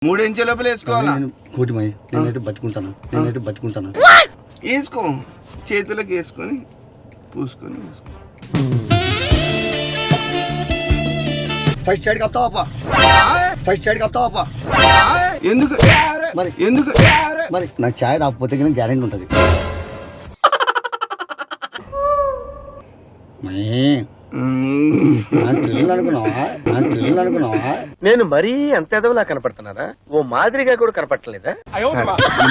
3 ఇంచుల లోపల వేసుకోవాలా? నేనైతే బతుకుంటాను. వేసుకో, చేతులకు వేసుకొని పూసుకొని వేసుకో. ఫస్ట్ సైడ్ కప్తావా? ఎందుకు మరి నాకు ఛాయ్ రాకపోతే కానీ గ్యారెంటీ ఉంటుంది. అనుకున్నావా? నేను మరీ అంత ఎదవలా కనపడుతున్నారా? ఓ మాదిరిగా కూడా కనపడలేదా?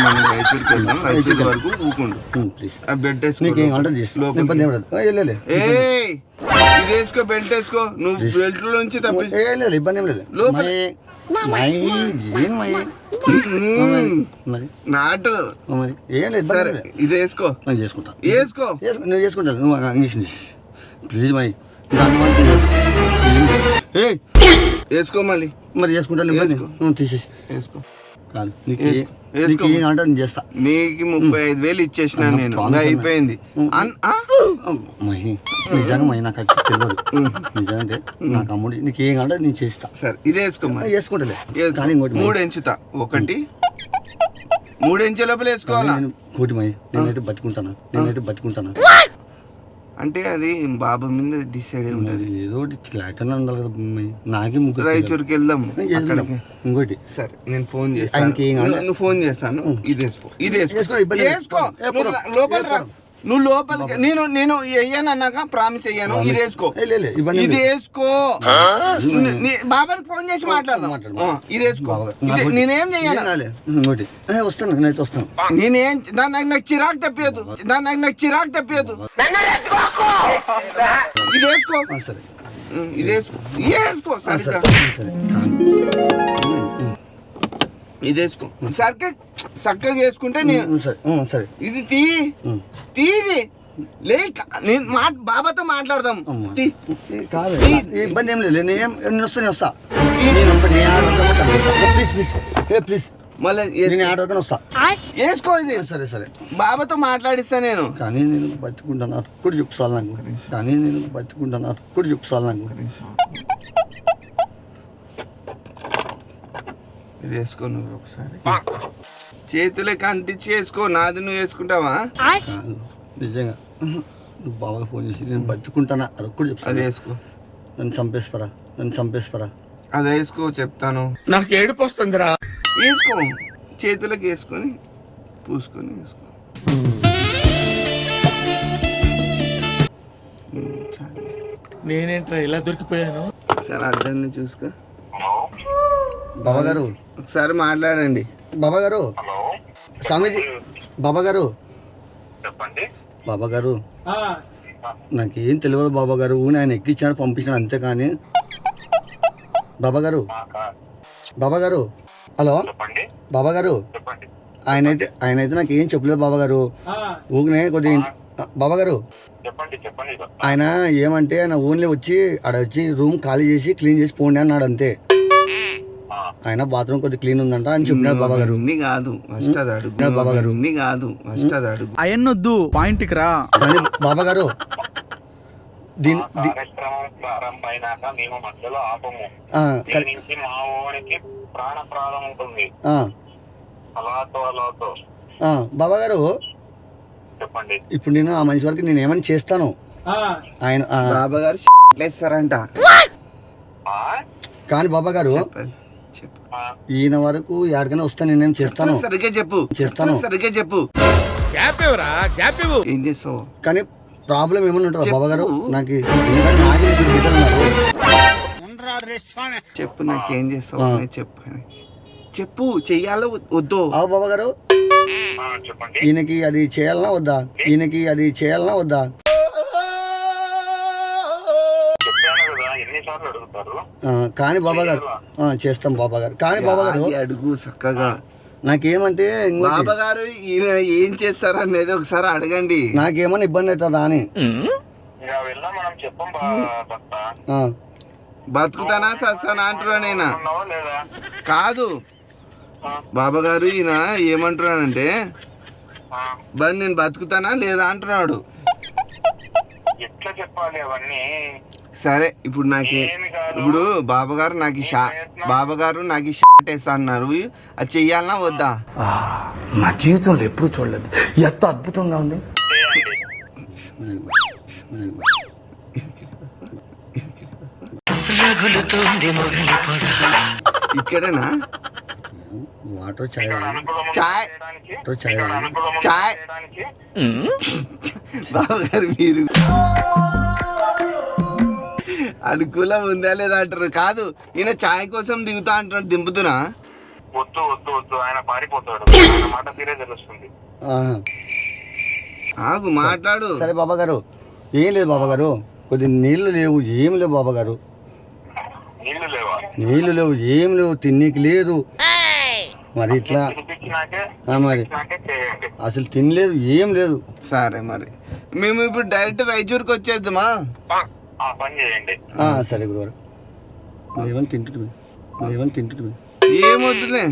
మనం రైతుడికి వెళ్దాం, రైతుడి వరకు ఊకుండు బెల్ట్ ఇది వేసుకో, బెల్ట్ వేసుకో. నువ్వు బెల్ట్ నుంచి ఇబ్బంది ఏం లేదు. నాటు సరే, ఇది వేసుకో. చేసుకుంటా నువ్వు చేసుకుంటా. ప్లీజ్ మై వేసుకో. మళ్ళీ మరి చేసుకుంటా. తీసేసి వేసుకో. కాదు నీకు అంటే నేను చేస్తా. నీకు 35,000 ఇచ్చేసిన నేను, అయిపోయింది. నిజంగా మహి నాకు తెలియదు. నిజంటే నాకు అమ్ముడు నీకు ఏం అంటే నేను చేస్తా. సరే, ఇది వేసుకో. వేసుకుంటలే కానీ ఇంకోటి 3 ఎంచుతా. 3 ఇంచుల లోపల వేసుకోవాలా? నేనైతే బతుకుంటాను. అంటే అది బాబా మీద డిసైడ్ అయి ఉంటుంది. ఏదో క్లారిటీ ఉండాలి కదా. నాకే ముగ్గురు రాయచూరుకి వెళ్దాం ఇంకోటి. సరే, నేను ఫోన్ చేస్తాను. నువ్వు ఫోన్ చేస్తాను. ఇది వేసుకో. లోపల రా. నువ్వు లోపలికి నేను వెయ్యాను అన్నాక ప్రామిస్ అయ్యాను. ఇది వేసుకో. బాబాకి ఫోన్ చేసి మాట్లాడదాం. ఇది వేసుకో. నేనేం చెయ్యాలి? వస్తాను. నేనైతే వస్తాను. నేనేం నాకు చిరాకు తప్పియదు. ఇది వేసుకో. సరే, ఇది వేసుకో. సరిగ్గా ఇది వేసుకో. చక్కగా వేసుకుంటే నేను సరే. ఇది తీది నేను బాబాతో మాట్లాడదాం. కాదు, ఇబ్బంది ఏం లేదు. నేను వస్తా. ప్లీజ్ మళ్ళీ వస్తా. వేసుకో. ఇది సరే. బాబాతో మాట్లాడిస్తా నేను. కానీ నేను బతుకుంటాను. అప్పుడు చెప్పుకోవాలి నాకు. ఇది వేసుకో. నువ్వు ఒకసారి చేతులకి అంటించి వేసుకో. నాది నువ్వు వేసుకుంటావా? కాదు, నిజంగా నువ్వు బాబాగా ఫోన్ చేసి నేను బతుకుంటానా అది ఒక్కటి చెప్తాను. అది వేసుకో. నన్ను చంపేస్తారా? అది వేసుకో, చెప్తాను. నాకు ఏడుపు వస్తుందిరా. వేసుకో, చేతులకి వేసుకొని పూసుకొని వేసుకో. నేనేంట్రా ఇలా దొరికిపోయాను? సరే, అర్థాన్ని చూసుకో. బాబా గారు ఒకసారి మాట్లాడండి. బాబా గారు, స్వామీజీ. బాబా గారు, నాకేం తెలియదు బాబా గారు. ఆయన ఎక్కించాడు, పంపించాడు, అంతేకాని. బాబా గారు హలో బాబా గారు, ఆయనైతే నాకు ఏం చెప్పలేదు బాబా గారు. ఊరినే కొద్దిగా బాబా గారు, ఆయన ఏమంటే ఆయన ఓన్లీ వచ్చి రూమ్ ఖాళీ చేసి క్లీన్ చేసి పోండి అన్నాడు, అంతే. ఆయన బాత్రూమ్ కొద్దిగా క్లీన్ ఉందంట అని చెప్పినాడు బాబా గారు. అయన్నొద్దు, పాయింట్కి రా. కానీ బాబా గారు బాబా గారు, ఇప్పుడు నేను ఆ మనిషి వరకు నేను ఏమని చేస్తాను. ఆయన బాబా గారు ఇస్తారంట. కానీ బాబా గారు, ఈయన వరకు ఎక్కడికైనా వస్తాను, నేనేం చేస్తాను. సరిగ్గా చెప్పు. ఏం చేస్తావు? కానీ ప్రాబ్లం ఏమన్నా ఉంటుంది బాబా గారు. నాకు చెప్పు, నాకేం చేస్తావు? చెప్పు. చెయ్యాలో వద్దు? బాబా గారు, ఈయనకి అది చేయాలనా వద్దా? కానీ బాబా గారు చేస్తాం బాబా గారు. కానీ బాబా గారు అడుగు చక్కగా. నాకేమంటే బాబా గారు ఏం చేస్తారు అనేది ఒకసారి అడగండి. నాకేమన్నా ఇబ్బంది అవుతుందా అని. బతుకుతానా సస్తానా అంటున్నానైనా కాదు. బాబా గారు ఈయన ఏమంటున్నానంటే, నేను బతుకుతానా లేదా అంటున్నాడు. ఎట్లా చెప్పాలి అవన్నీ? సరే ఇప్పుడు ఇప్పుడు బాబాగారు నాకు ఈ షార్ట్ వేస్తా అన్నారు, అది చెయ్యాలన్నా వద్దా? నా జీవితంలో ఎప్పుడు చూడలేదు, ఎంత అద్భుతంగా ఉంది. ఇక్కడేనా? వాటర్ చాయ్ చాయ్ చాయ్ చాయ్ బాబాగారు మీరు అనుకూలం ఉందా లేదా అంటారు. కాదు, ఈయన చాయ్ కోసం దిగుతా అంటున్నాడు, దింపుతున్నా? వద్దు వద్దు వద్దు, ఆయన పారిపోతాడు, ఆయన మాట తీరే తెలుస్తుంది. ఆగు, మాట్లాడు. సరే బాబా గారు, ఏం లేదు బాబా గారు, కొద్ది నీళ్లు లేవు, ఏం లేవు బాబా గారు. నీళ్లు లేవా? నీళ్లు లేవు, ఏం లేవు, తిన్నీకి లేదు. మరి ఇట్లా మరి అసలు తినలేదు, ఏం లేదు. సరే మరి మేము ఇప్పుడు డైరెక్ట్ రాయచూరుకి వచ్చేద్దామా? పని చేయండి. సరే గురువారు. ఏమని తింటుంది ఏమొద్దులే,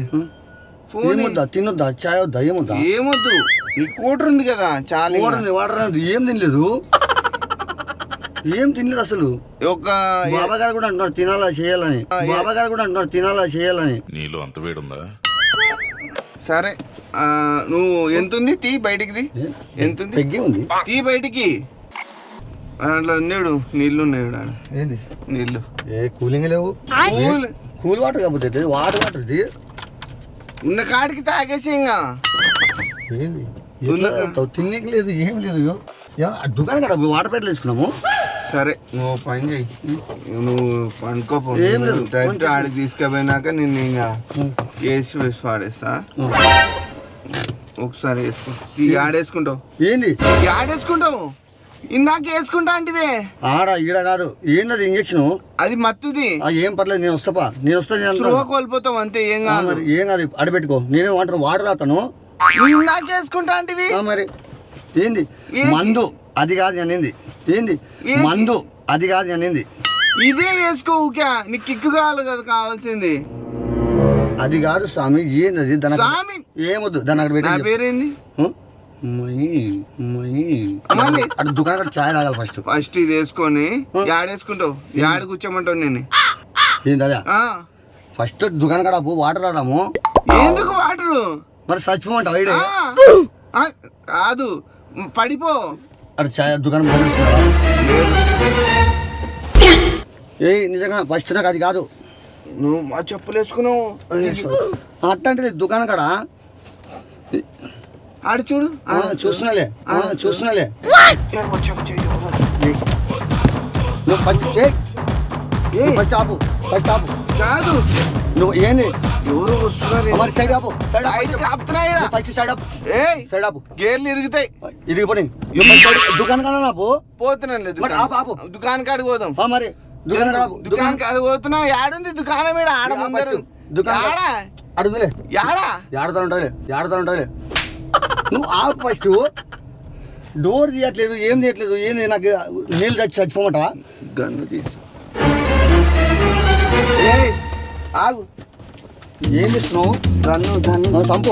ఏమొద్దా, తినొద్దా, చాయ్ వద్దా, ఏమొద్దా? ఏమొద్దు, నీ కూటర్ ఉంది కదా, చాలా వాటర్ ఏం తినలేదు, ఏం తినలేదు అసలు. ఒక బాబా గారు కూడా అంటున్నారు తినాలా చేయాలని, బాబా గారు కూడా అంటున్నారు తినాలా చేయాలని. నీలో అంత వేడుందా? సరే నువ్వు ఎంతుంది తీ బయటికి, ఎంతుంది తగ్గి ఉంది, తీ బయటికి. దాంట్లో ఉన్నాడు, నీళ్ళు ఉన్నాడు ఆడ. ఏంది నీళ్ళు? కూలింగ్ లేవు, కూల్ వాటర్ కాకపోతే వాటర్ ఇది ఉన్న కాడికి తాగేసి ఇంకా ఏంది తిన్నకి లేదు, ఏం లేదు. దుకాణం కాడ వాటర్ ప్యాకెట్లు వేసుకున్నాము. సరే నువ్వు పని చెయ్యి, నువ్వు పండుకోపో. డైరెక్ట్ ఆడికి తీసుకుపోయినాక నేను ఇంకా వేసి పాడేస్తా. ఒకసారి వేసుకో, ఆడేసుకుంటావు. ఏంది ఆడేసుకుంటావు? ఇందాక వేసుకుంటా అంటే ఆడ ఈడ కాదు, ఏంది ఇంజక్షన్, అది మత్తుది. ఏం పర్లేదు, నేను వస్తా స్లో కోల్పోతావు అంతే, ఏం కాదు. ఏం కాదు, అడబెట్టుకో. నేనే వాటర్ రాతాను, ఇందాక వేసుకుంటా అంటే. మరి ఏంది మందు, అది కాదు నేనేంది, ఏంది మందు, అది కాదు నేనేంది. ఇదే వేసుకో, ఊకా నీకు కిక్కు కావాలి కదా కావాల్సింది. అది కాదు స్వామి, ఏంది అది, స్వామి ఏమొద్దు, దాన్ని అక్కడ నా పెట్టి. పేరేంది? అటు దుకాణం చాయ్ తాగాలి ఫస్ట్ ఇది వేసుకొని యాడేసుకుంటావు, యాడ కూర్చోమంటావు నేను. ఏంది అదే, ఫస్ట్ దుకాణం కాడ వాటర్ రాదాము. ఎందుకు వాటరు? మరి చచ్చిపోమంటావు ఐడియా కాదు, పడిపో. అటు చాయ్ దుకాణం నిజంగా ఫస్ట్ నాకు అది కాదు. నువ్వు మా చెప్పులు వేసుకున్నావు అట్లాంటిది దుకాణం కాడ ఆడు చూడు. చూస్తున్నాలే కాదు, నువ్వు ఏంది, ఎవరు వస్తున్నారు? సైడ్ ఆపు, గేర్లు ఇరుగుతాయి, ఇరిగిపోయి దుకాణం కాడ ఆపు. పోతున్నాను దుకాణం కాడికి పోదాం. మరి దుకాణం కాడికి పోతున్నా. యాడుంది దుకాణం? ఆడ ముందరు అడుగులే, యాడా ఆడుతా ఉంటాలే. నువ్వు ఆపు ఫస్ట్. డోర్ తీయట్లేదు, ఏం తీయట్లేదు, ఏంది నాకు నీళ్ళు చచ్చిపోమంటావా? గన్ను తీసి ఆగు. ఏం చేస్తున్నావు? గన్ను సంపు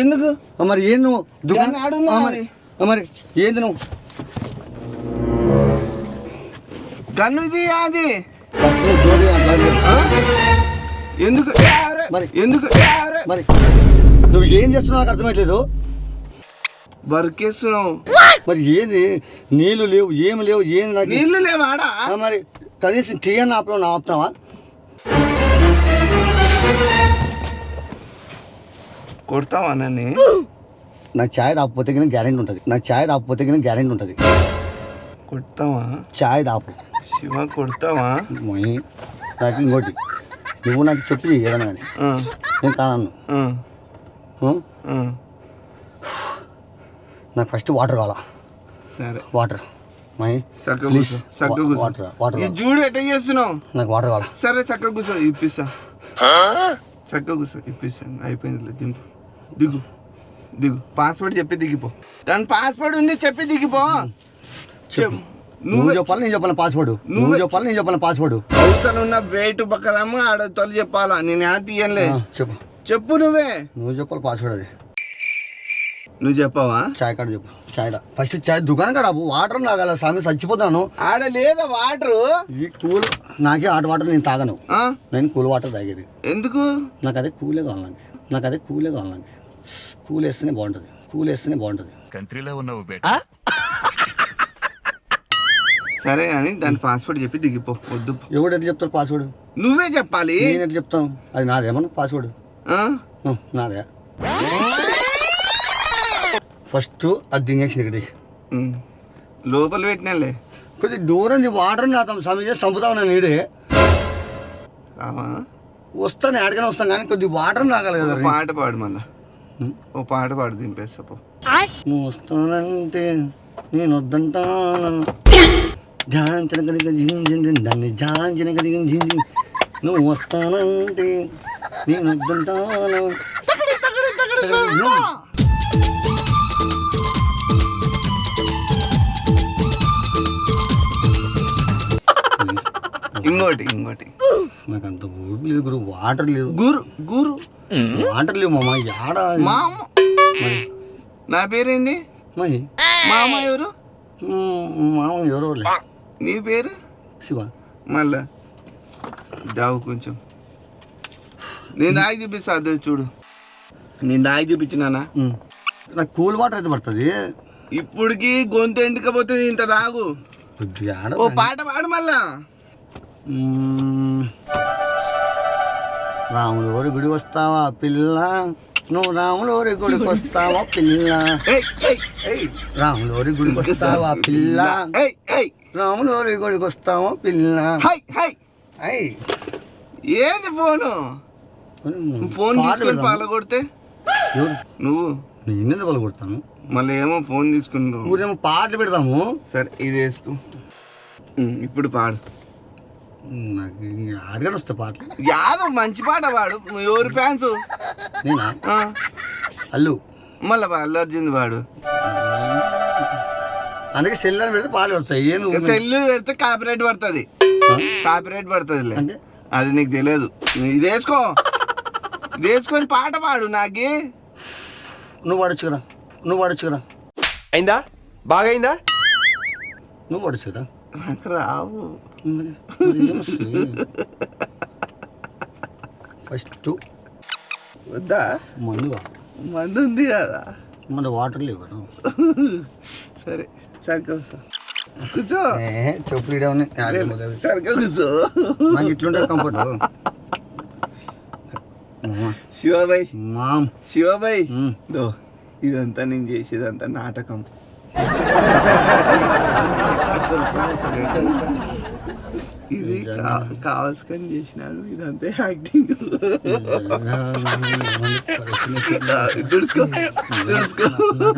ఎందుకు? మరి ఏంది నువ్వు దుకాణం ఆడుందా? మరి ఏంది నువ్వు గన్ను ఇది అది ఎందుకు? మరి నువ్వు ఏం చేస్తున్నావు నాకు అర్థమవుతలేదు. వర్క్ చేస్తున్నావు. మరి ఏంది, నీళ్ళు లేవు, ఏమి లేవు, ఏంది నాకు నీళ్ళు లేవాడా? మరి కనీసం టీ అన్న ఆపుతావా? కొడతావా నన్ను? నాకు చాయ్ రాకపోతే కానీ గ్యారెంటీ ఉంటుంది. కొడతావా? చాయ్ దాపు శివ, కొడతావా? నాకు ఇంకోటి, నువ్వు నాకు చెప్పి ఏదన్నా కానీ నేను కాదన్ను. నాకు ఫస్ట్ వాటర్ కావాలా? సరే వాటర్ చూడు ఎట్లా చేస్తున్నావు. నాకు వాటర్ కావాలా? సరే చక్కగా కూర్చో, ఇప్పిస్తా. చక్కగా కూర్చో, ఇప్పిస్తాను. అయిపోయింది, దిగు. పాస్పోర్ట్ చెప్పి దిగిపో. దాని పాస్పోర్ట్ ఉంది, చెప్పి దిగిపో. నువ్వు చెప్పాలి, నేను చెప్పాలి పాస్వర్డ్. నువ్వు చెప్పాలి, నేను చెప్పాలి పాస్వర్డ్. అవసరం వెయిట్ పక్కనమ్మ ఆడ తొలి చెప్పాలా? నేను తీయలే. చెప్పు నువ్వే. నువ్వు చెప్పాలి పాస్వర్డ్. అది నువ్వు చెప్పవా? చాయ్ కాడ చెప్పు. చాయ్ ఫస్ట్ చాయ్ దుకాణం కాడ వాటర్ తాగాల స్వామి, చచ్చిపోతాను. ఆడ లేదా వాటర్? ఈ కూల్ నాకే హాట్ వాటర్ నేను తాగను. నేను కూల్ వాటర్ తాగేది. ఎందుకు? నాకు అదే కూలే కావాలి. కూల్ వేస్తేనే బాగుంటుంది. కంట్రీలో ఉన్నావు బేట. సరే అని దాని పాస్వర్డ్ చెప్పి దిగిపో. వద్దు. ఎవడు చెప్తారు పాస్వర్డ్? నువ్వే చెప్పాలి. నేను ఎట్లా చెప్తాను? అది నాదేమన్నా పాస్వర్డ్? నాదే. ఫస్ట్ అది దింగేసిన ఇక్కడికి లోపల పెట్టినాలే. కొద్దిగా దూరం వాటర్ సమయం చంపుతావు నేను ఈడే వస్తాను, ఎక్కడికైనా వస్తాను కానీ కొద్దిగా వాటర్ తాగాలి కదా. పాట పాడు, మళ్ళా ఓ పాట పాడు, దింపేస్తా పో. నువ్వు వస్తానంటే నేను వద్దంటాను, దాన్ని జాంచిన కదిగించింది. నువ్వు వస్తానంటే నేను వద్దంటాను. ఇంకోటి నాకు అంత ఊరు లేదు గురు, వాటర్ లేదు గురు వాటర్ లేవు మామ. యాడ మామ? నా పేరేంది? మామ ఎవరు? మామ ఎవరో. నీ పేరు? శివ. మళ్ళా దావు కొంచెం. నేను దాగి చూపిస్తా, అదే చూడు. నేను దాగి చూపించినానా? నాకు కూల్ వాటర్ అయితే పడుతుంది. ఇప్పుడుకి గొంతు ఎండుకపోతుంది, ఇంత దాగు. ఓ పాట పాడు మళ్ళా. రాములూరి గుడి వస్తావా పిల్ల, నువ్వు రాములూరి గుడికి వస్తావా పిల్ల, రాములూరి గుడికి వస్తావా పిల్ల, రాములూరి గుడికి వస్తావా పిల్ల. ఏంది ఫోను? ఫోన్ తీసుకొని పాల కొడితే నువ్వు నేనే పాలు కొడతాను. మళ్ళీ ఏమో ఫోన్ తీసుకున్నావు. ఊరేమో పాటలు పెడతాము. సరే ఇది వేసుకో, ఇప్పుడు పాడు. నాకు ఆడగానే వస్తాయి పాటలు. యాదో మంచి పాట పాడు. ఎవరు ఫ్యాన్స్? నేనా? అల్లు. మళ్ళా అల్లు అర్జున్ పాడు. అందుకే సెల్ అని పెడితే పాటలు వస్తాయి. సెల్లు పెడితే కాపీరైట్ పడుతుంది. అంటే అది నీకు తెలియదు. ఇది వేసుకో, ఇది వేసుకొని పాట పాడు. నాకి నువ్వు పాడొచ్చు కదా. అయిందా? బాగా అయిందా? నువ్వు పాడొచ్చు కదా. నాకు రావు. ఫస్ట్ వద్దా? మందు ఉంది కదా. మన వాటర్ లేవు కదా. సరే సరిగ్గా కూర్చో. చెప్పులు ఇడే ఉన్నాయి. సరిగ్గా కూర్చో. నాకు ఇట్లుంటే కంఫర్ట్. శివబాయ్, మామ్ శివబాయ్, ఇదంతా నేను చేసేదంతా నాటకం. ఇది కావాల్సుకొని చేసినాను. ఇదంతా యాక్టింగ్.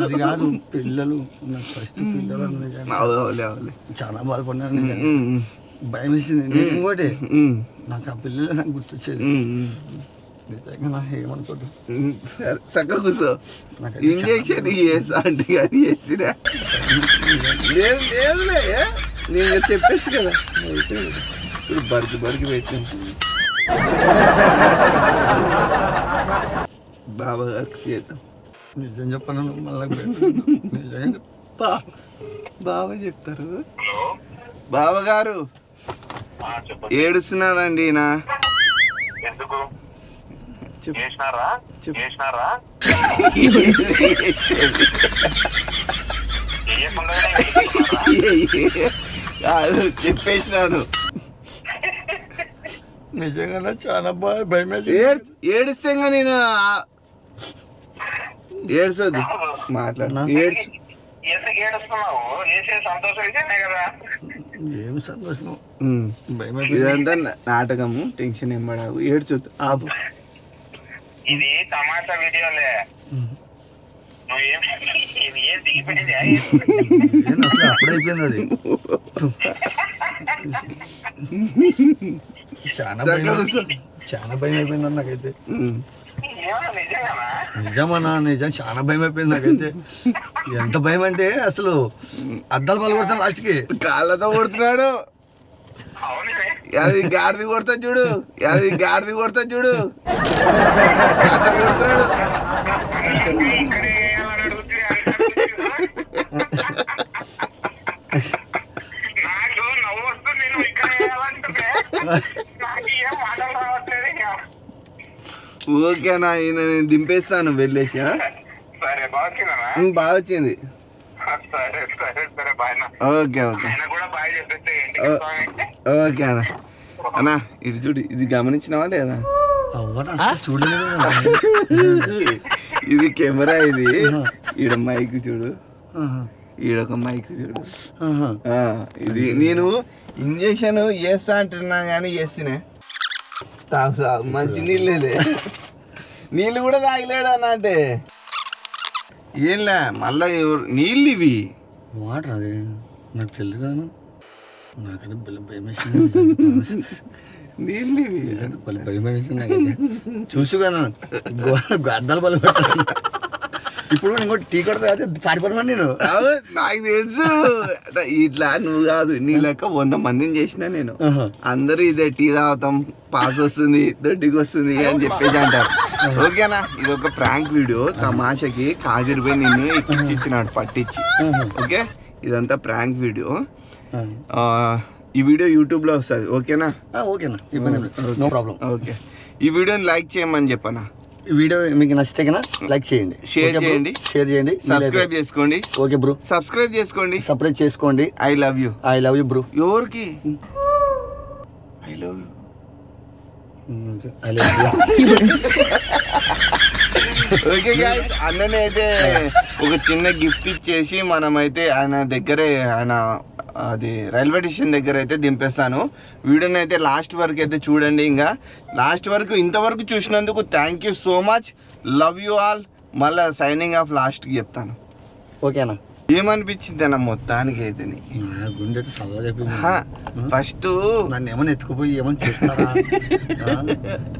అది కాదు, పిల్లలు పరిస్థితి పిల్లలు చాలా బాధపడినారు. భయం వేసింది. ఇంకోటి నాకు ఆ పిల్లలు నాకు గుర్తొచ్చేది. ఏమనుకోదు. చక్కగా కూర్చో. ఇంజక్షన్ చేస్తా అంటే కానీ చేసినా లేదులే. నేను చెప్పేసి కదా. ఇప్పుడు బరికి పెట్టాను. బాబా గారికి చేద్దాం. నిజం చెప్పను మళ్ళీ. నిజంగా బాబా చెప్తారు. బాబా గారు ఏడుస్తున్నానండి. నా చెప్పేసినాను. నిజంగా చాలా భయం. ఏడిస్తే నేను ఏడ్చొద్దు, మాట్లాడు. ఏం సంతోషం. ఇదంతా నాటకము. టెన్షన్ ఏం పడావు, ఏడ్చొద్దు. ఆపు. ఇది తమాషా వీడియోలే. అసలు అప్పుడైపోయింది అది. చాలా భయం అయిపోయింది నాకైతే. నిజమన్నా, నిజం చాలా భయం అయిపోయింది నాకైతే. ఎంత భయం అంటే అసలు అద్దాలు పలు కొడతాను లాస్ట్కి. కాళ్ళతో కొడుతున్నాడు. అది గాడిది కొడతా చూడు, అట్లా కొడుతున్నాడు. నాకు నవ్వు వస్తుంది, నేను ఇక్కడ వేయాలంటే నాకు ఏం మాటలు రావట్లేదు ఇంకా. ఓకేనా, నేను దింపేస్తాను వెళ్ళేసి. సరే బాగుందా? బాగా వచ్చింది. సరే సరే సరే బాయ్ నా. ఓకే ఓకే ఆయన కూడా బాయ్ చెప్పేస్తే ఇంటికి ఓకే అన్న. అన్నా ఇటు చూడు, ఇది గమనించినావా లేదా? చూడలేదు. ఇది కెమెరా, ఇది ఈడ మైక్ చూడు, ఈడొక మైక్ చూడు. ఇది నేను ఇంజక్షన్ చేస్తా అంటున్నా కానీ చేస్తేనే మంచి నీళ్ళే, నీళ్ళు కూడా తాగలేడు అన్న. అంటే ఏంలే మళ్ళా నీళ్ళు ఇవి వాటర్ అది నాకు తెలియదు కదా, నాకైతే భయం వేసింది. నీళ్ళు ఇవి భయం వేసింది నాకైతే. చూసు కదా అద్దాలు బలం పెట్టాను. ఇప్పుడు ఇంకోటి టీ కొడతా అయితే పారిపోతాను నేను. నాకు తెలుసు ఇట్లా నువ్వు కాదు, నీ లెక్క 100 మందిని చేసిన నేను. అందరూ ఇదే టీ తాగుతాం, పాస్ వస్తుంది, దొడ్డికి వస్తుంది అని చెప్పేసి అంటారు. ఓకేనా, ఇది ఒక ప్రాంక్ వీడియో. తమాషకి కాజీరిపోయి నిన్ను ఎక్కిచ్చినాడు పట్టించి. ఓకే, ఇదంతా ప్రాంక్ వీడియో. ఈ వీడియో యూట్యూబ్ లో వస్తుంది. ఓకేనా? ఓకేనా, నో ప్రాబ్లం. ఓకే, ఈ వీడియోని లైక్ చేయమని చెప్పనా. ఈ వీడియో మీకు నచ్చితే కన్నా లైక్ చేయండి, షేర్ చేయండి, సబ్స్క్రైబ్ చేసుకోండి. ఓకే బ్రో, సబ్స్క్రైబ్ చేసుకోండి, సబ్స్క్రైబ్ చేసుకోండి. I love you. I love you bro. ఎవరికి I love you? I love you. Okay guys, అన్ననే అయితే ఒక చిన్న గిఫ్ట్ ఇచ్చేసి మనమైతే ఆయన దగ్గరే, ఆయన అది రైల్వే స్టేషన్ దగ్గర అయితే దింపేస్తాను. వీడియోని అయితే లాస్ట్ వరకు అయితే చూడండి. ఇంకా లాస్ట్ వరకు ఇంతవరకు చూసినందుకు thank you so much. Love you all. మళ్ళీ సైనింగ్ ఆఫ్ లాస్ట్కి చెప్తాను. ఓకేనా? ఏమనిపించింది అన్న మొత్తానికి అయితే గుండె చల్లగా చెప్పింది. ఫస్ట్ నన్ను ఏమైనా ఎత్తుకుపోయి ఏమైనా చేస్తారా,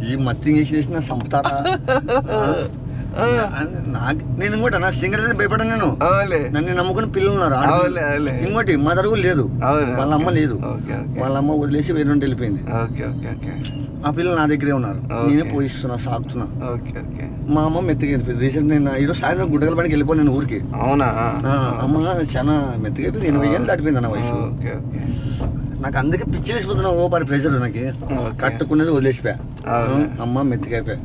ఈ మత్తి చేసిన చంపుతారా? నేను ఇంకోటి నా సింగర్ భయపడను. నేను నన్ను నమ్ముకుని పిల్లలు ఉన్నారు. ఇంకోటి మా తరగతి లేదు, వాళ్ళ అమ్మ లేదు, వాళ్ళ అమ్మ వదిలేసి వేరే నుండి వెళ్ళిపోయింది. ఆ పిల్లలు నా దగ్గరే ఉన్నారు, నేనే పోయిస్తున్నా, సాగుతున్నా. మా అమ్మ మెత్తగా వెళ్ళిపోయింది. రీసెంట్ నేను ఈరోజు సాయంత్రం గుడ్డగల పనికి వెళ్ళిపోయి నేను ఊరికి. అవునా? అమ్మ చాలా మెత్తగా అయిపోయింది, 80 ఏళ్ళు దాటిపోయింది అన్న వయసు. నాకు అందుకే పిచ్చి వేసిపోతున్నా. ఓ పని ప్రెషర్ నాకు కట్టుకునేది వదిలేసిపోయా. అమ్మ మెత్తగా అయిపోయా.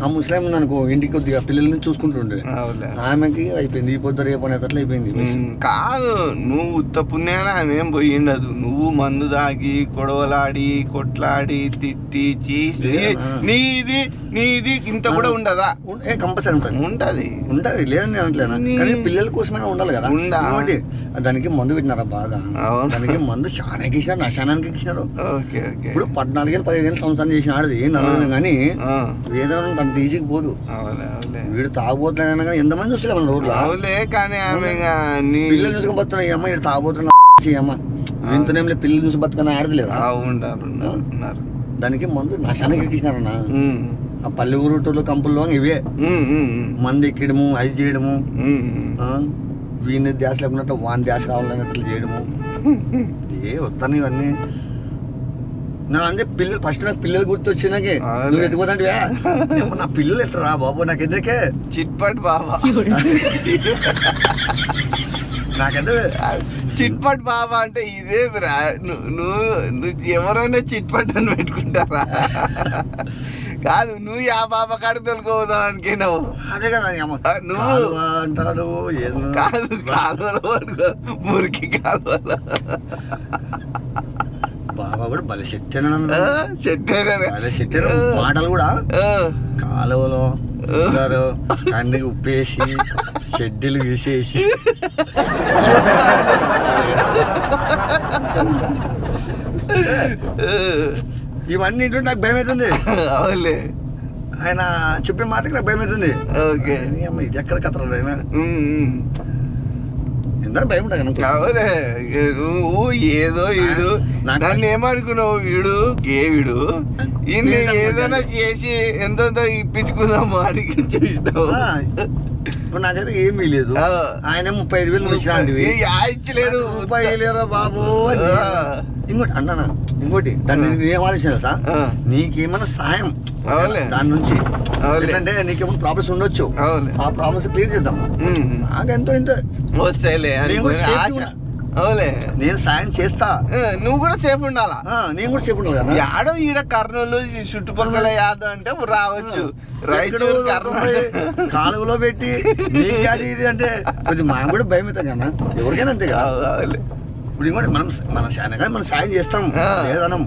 ఆ ముస్లిం అనుకో ఇంటికి కొద్దిగా పిల్లల్ని చూసుకుంటుండే, ఆమెకి అయిపోయింది. ఈ పొద్దు రేపు అట్లా అయిపోయింది. కాదు, నువ్వు ఉత్త పుణ్యాన ఆమె ఏం పోయిండదు. నువ్వు మందు దాగి కొడవలాడి కొట్లాడి తిట్టి చేసి నీది ఇంత కూడా ఉండదా? కంపల్సరీ ఉంటుంది. లేదని అనట్లేనా, కానీ పిల్లల కోసమైనా ఉండాలి కదా. దానికి మందు పెట్టినారా బాగా, దానికి మందు చాలా ఎక్కించినారు, నశానానికి ఎక్కించినారు. ఇప్పుడు 14-15 సంవత్సరాలు చేసిన ఆడది నడవదు, కానీ ఏదో అంత ఈజీకి పోదు. వీడు తాగుబోతున్నాడు కానీ ఎంతమంది చూస్తలే మన రోడ్లో. కానీ పిల్లలు చూసుకొని బతున్నాయి. అమ్మ ఇక్కడ తాగుబోతున్నా అమ్మ ఇంతనేంలే పిల్లలు చూసి బతుకని ఆడది లేదా? దానికి మందు నశానానికి ఎక్కించినారన్న. ఆ పల్లె ఊరుటూర్లు కంపుల్లో ఇవే మంది ఎక్కడము, అది చేయడము, వీని ధ్యాస లేకున్నట్టు వాని ధ్యాస రావాలని అట్లా చేయడము. వస్తాను ఇవన్నీ. నా అంటే పిల్లలు ఫస్ట్ నాకు పిల్లలు గుర్తొచ్చినాకే నువ్వు ఎత్తుకోదంటే నా పిల్లలు ఎట్లా రా బాబు, నాకు ఎందుకే చిట్పట్ బాబా. నాకైతే చిట్పట్ బాబా అంటే ఇదేదిరా? నువ్వు ఎవరైనా చిట్పట్ అని పెట్టుకుంటారా? కాదు, నువ్వు ఆ బాబా కాడ తొలుకోదాం అనుకున్నావు. అదే కదా నువ్వు అంటాడు. కాదు, కాలువలో పడుకో, మురికి కాలువలో. బాబా కూడా భలే సెట్ సెట్ మాటలు కూడా. కాలువలో కన్నీ ఉప్పేసి షెడ్యూలు వేసేసి ఇవన్నీ నాకు భయం అవుతుంది. అవులే, ఆయన చెప్పే మాటకి నాకు భయం అవుతుంది. ఓకే, ఇది ఎక్కడ కథలు అయినా ఎందరూ భయం ఉంటుంది. అవులే, నువ్వు ఏదో వీడు నన్ను ఏమనుకున్నావు, వీడు వీడు ఇన్ని ఏదైనా చేసి ఎంతో ఇప్పించుకుందాము అని చూసినావు. ఇప్పుడు నాకైతే ఏమీ లేదు. ఆయన 35,000 ఇచ్చినాడు. ఇచ్చలేడు. 30,000 బాబు. ఇంకోటి అన్నానా, ఇంకోటి దాన్ని ఏం ఆలోచన సార్, నీకేమైనా సహాయం దాని నుంచి ఏంటంటే నీకేమైనా ప్రాబ్లమ్స్ ఉండొచ్చు, ఆ ప్రాబ్లమ్స్ క్లియర్ చేద్దాం. నాకెంతో ఇంత వస్తాయిలే నేను సాయం చేస్తా, నువ్వు కూడా సేఫ్ ఉండాలా. నేను కూడా సేఫ్ ఉండాలి కదా. యాడో ఈడ కర్నూలు చుట్టుపక్కల యాదో అంటే రావచ్చు, రాయచూరు కాలువలో పెట్టి నీకు అది ఇది అంటే కొంచెం మాకు కూడా భయం అవుతాం కదా, ఎవరికైనా అంతే కదా. ఇప్పుడు ఇంకోటి మన కానీ మనం సాయం చేస్తాం లేదనం.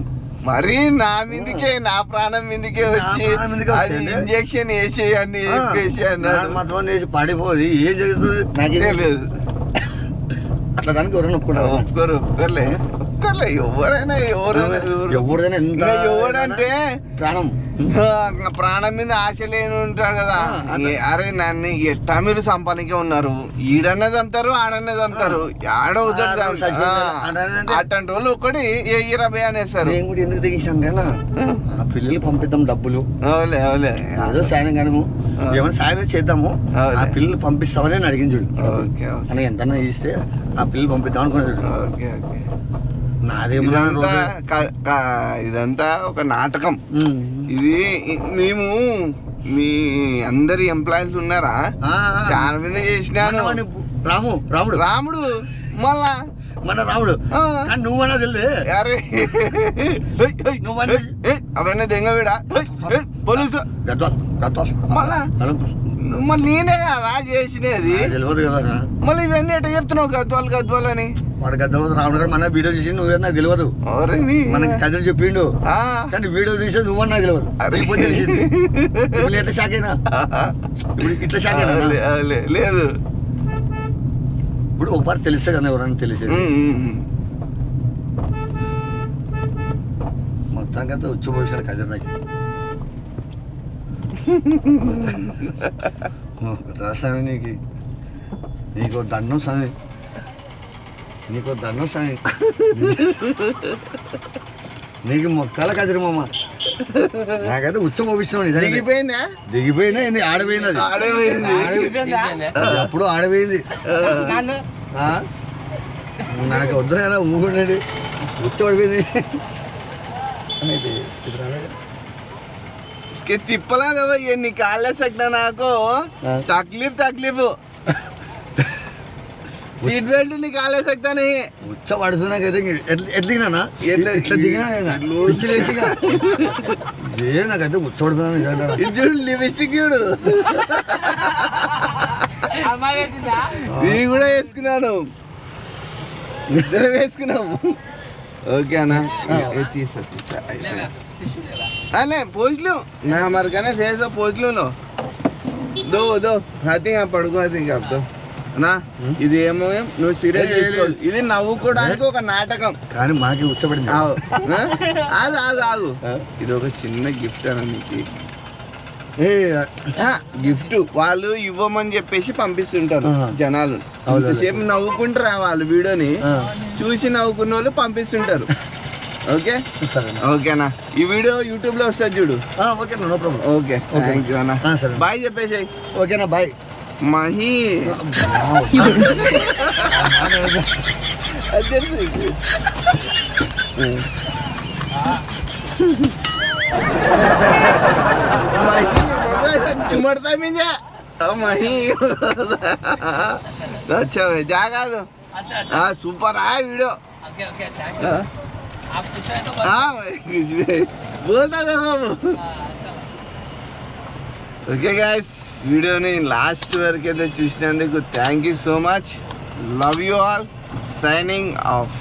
మరి నా మీదకే నా ప్రాణం మీదకే వచ్చి ఇంజక్షన్ వేసి అన్ని మాత్రం చేసి పడిపోదు, ఏం జరుగుతుంది నాకేం లేదు. అట్లా దానికి ఎవరైనా ఒప్పుకోరులే ఎవరైనా ఎవడంటే ప్రాణం మీద ఆశ లేని ఉంటాడు కదా. అరే నన్ను ఎట్టా మీరు సంపాదికే ఉన్నారు, ఈడన్న చంపుతారు ఆడన్న చంపుతారు, ఆడవుతాడు అట్లాంటి వాళ్ళు ఒకటి 20 అనేస్తారు. నేను కూడా ఎందుకు తెగించాను, ఆ పిల్లలు పంపిద్దాం డబ్బులు అదో సాయం కానము, ఏమైనా సాయం చేద్దాము, ఆ పిల్లలు పంపిస్తామని నేను అడిగింది చూడు అని, ఎంతన్నా ఇస్తే ఆ పిల్లలు పంపిద్దాం అనుకున్నాడు. ఇదంతా ఒక నాటకం. ఇది మేము మీ అందరి ఎంప్లాయీస్ ఉన్నారా చాలా మంది చేసినాను. రాముడు మళ్ళా మన రాముడు నువ్వన్నా తెలియదు. అరే అవన్నీ దెంగ వీడా పోలీసు మళ్ళా మళ్ళీ నేనే కదా చేసినది తెలియదు కదా. మళ్ళీ ఇవన్నీ ఎట్లా చెప్తున్నావు గద్వాలు అని. వాడు గద్వాలు రాముడు గారు మన వీడియో తీసి నువ్వే నాకు తెలియదు, మనకి కథలు చెప్పిండు కానీ వీడియో తీసేది నువ్వని నాకు తెలియదు. తెలిసింది ఎట్లా షాక్ అయినా, ఇట్లా షాక్ అయినా లేదు. ఇప్పుడు ఒకసారి తెలిస్తే కదా ఎవరన్నా తెలిసేది. మొత్తానికి అంతా వచ్చిపోసాడు కదిరి నాకు. స్వామి నీకు దండం స్వామి, నీకు దండం స్వామి, నీకు మొక్కల కదిరి మామ. నాకైతే ఉచ్చ మోపించినావు. దిగిపోయినా ఆడపోయింది, అప్పుడు ఆడపోయింది. నాకు వద్దునైనా ఊగుండండి ఉచ్చ పడిపోయింది. తిప్పలా కదా ఎన్ని కాళ్ళే సగ్నా నాకు తక్లీఫ్ సీట్ బెల్ట్ నీ కాలే సక్తానే ఉచ్చ పడుతున్నాకైతే ఎట్లా దిగినా ఏ నాకైతే ఉచ్చ పడుతున్నా. చూడు లిప్స్టిక్ చూడు కూడా వేసుకున్నాను, ఇద్దరు వేసుకున్నాము. ఓకే అన్నా తీసా అనే పోజులు నా మరికనే ఫేస్ పోజులు దో హాతి పడుకో ఇంకా అన్నా. ఇది ఏమో నువ్వు సీరియస్ తీసుకోవాలి, ఇది నవ్వుకోవడానికి ఒక నాటకం కానీ మాకి ఉచ్చబడింది. ఆగు ఇది ఒక చిన్న గిఫ్ట్ అన్న నీకు. గిఫ్ట్ వాళ్ళు ఇవ్వమని చెప్పేసి పంపిస్తుంటారు జనాలు. సేపు నవ్వుకుంటారా వాళ్ళు వీడియోని చూసి నవ్వుకున్న వాళ్ళు పంపిస్తుంటారు. ఓకే ఓకేనా, ఈ వీడియో యూట్యూబ్ లో వస్తుంది చూడు. Okay no problem. Okay thank you అన్న, బాయ్ చెప్పేసి. ఓకేనా బాయ్ మహి. चुमड़ता भी जा मही अच्छा है जागा तो हाँ सुपर आया वीडियो हाँ बोलता था ओके गाइस वीडियो ने लास्ट वरके चूसिనందుకు thank you so much. Love you all. Signing of.